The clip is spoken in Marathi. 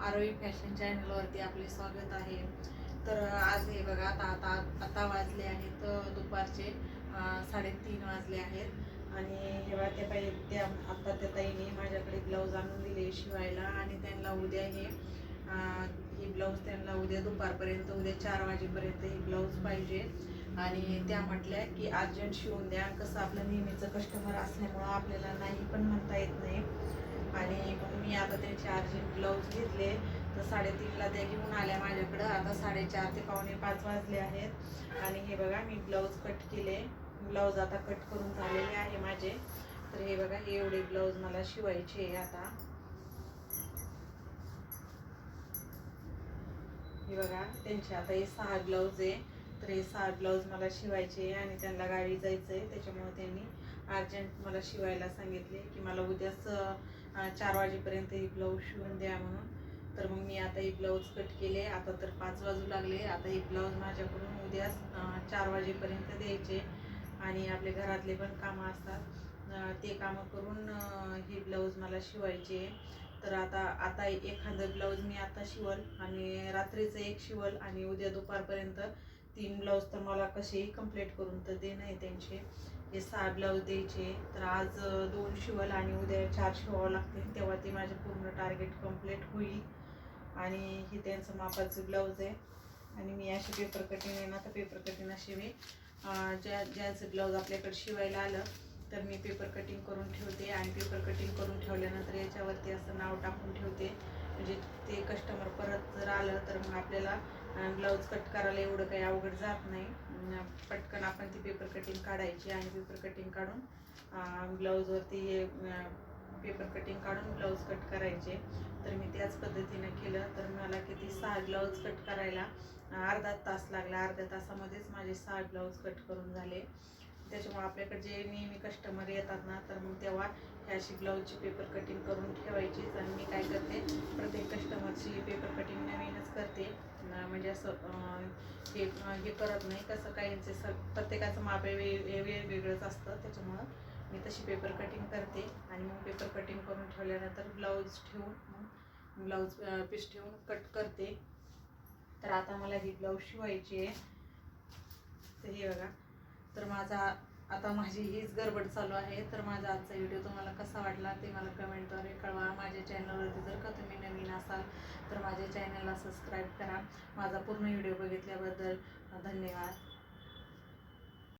आरोही फॅशन चॅनलवरती आपले स्वागत आहे. तर आज हे बघा आता वाजले आहेत दुपारचे 3:30 वाजले आहेत आणि हे बघा त्या ताईने माझ्याकडे ब्लाऊज आणून दिले शिवायला आणि त्यांना उद्या ही ब्लाऊज त्यांना उद्या दुपारपर्यंत उद्या 4 वाजेपर्यंत ही ब्लाऊज पाहिजे आणि त्या म्हटल्या की अर्जंट शिवून द्या. कसं आपलं नेहमीचं कस्टमर असल्यामुळं आपल्याला नाही पण म्हणता येत नाही आणि मग मी आता त्यांचे अर्जंट ब्लाऊज घेतले तर 3:30ला त्या घेऊन आल्या माझ्याकडं. आता 4:30 ते 4:45 वाजले आहेत आणि हे बघा मी ब्लाऊज कट केले. ब्लाऊज आता कट करून झालेले आहे माझे. तर हे बघा हे एवढे ब्लाऊज मला शिवायचे आहे. आता हे बघा त्यांचे आता हे 6 ब्लाऊज आहे. तर हे 6 ब्लाऊज मला शिवायचे आणि त्यांना गावी जायचं आहे. त्याच्यामुळे त्यांनी अर्जंट मला शिवायला सांगितले की मला उद्याच 4 वाजेपर्यंत ही ब्लाऊज शिवून द्या म्हणून. तर मग मी आता हे ब्लाऊज कट केले. आता तर 5 वाजू लागले. आता हे ब्लाऊज माझ्याकडून उद्या 4 वाजेपर्यंत द्यायचे आणि आपले घरातले पण कामं असतात ते कामं करून हे ब्लाऊज मला शिवायचे. तर आता एखादं ब्लाऊज मी आता शिवल आणि रात्रीचं एक शिवल आणि उद्या दुपारपर्यंत 3 ब्लाऊज तर मला कसेही कंप्लीट करून तर दे नाही त्यांचे. हे 6 ब्लाऊज द्यायचे. तर आज 2 शिवल आणि उद्या 4 शिवावं लागतील तेव्हा ते माझे पूर्ण टार्गेट कंप्लीट होईल. आणि हे त्यांचं मापाचं ब्लाऊज आहे आणि मी अशी पेपर कटिंग आहे ना तर पेपर कटिंग अशी मी ज्याचं ब्लाऊज आपल्याकडे शिवायला आलं तर मी पेपर कटिंग करून ठेवते आणि पेपर कटिंग करून ठेवल्यानंतर याच्यावरती असं नाव टाकून ठेवते. म्हणजे ते कस्टमर परत जर आलं तर मग आपल्याला ब्लाऊज कट करायला एवढं काही अवघड जात नाही. पटकन आपण ती पेपर कटिंग काढायची आणि पेपर कटिंग काढून ब्लाऊजवरती हे पेपर कटिंग काढून ब्लाऊज कट करायचे. तर मी त्याच पद्धतीने केलं. तर मला किती 6 ब्लाऊज कट करायला अर्धा तास लागला. अर्ध्या तासामध्येच माझे 6 ब्लाऊज कट करून झाले. त्याच्यामुळे आपल्याकडे जे नेहमी कस्टमर येतात ना तर मग तेव्हा ह्या अशी ब्लाऊजची पेपर कटिंग करून ठेवायचीच. आणि मी काय करते प्रत्येक कस्टमरची पेपर कटिंग नवीनच करते. म्हणजे असं हे करत नाही. कसं काहींचे प्रत्येकाचं माप वेगवेगळंच असतं. त्याच्यामुळं मी तशी पेपर कटिंग करते आणि मग पेपर कटिंग करून ठेवल्यानंतर ब्लाऊज ठेवून मग ब्लाऊज पीस ठेवून कट करते. तर आता मला ही ब्लाऊज शिवायची आहे. तर हे बघा तर माझी हीच गडबड चालू आहे. तर माझा आजचा व्हिडिओ तुम्हाला कसा वाटला ते मला कमेंटद्वारे कळवा. माझ्या चॅनलवरती जर का तुम्ही नवीन असाल तर माझ्या चॅनलला सबस्क्राईब करा. माझा पूर्ण व्हिडिओ बघितल्याबद्दल धन्यवाद.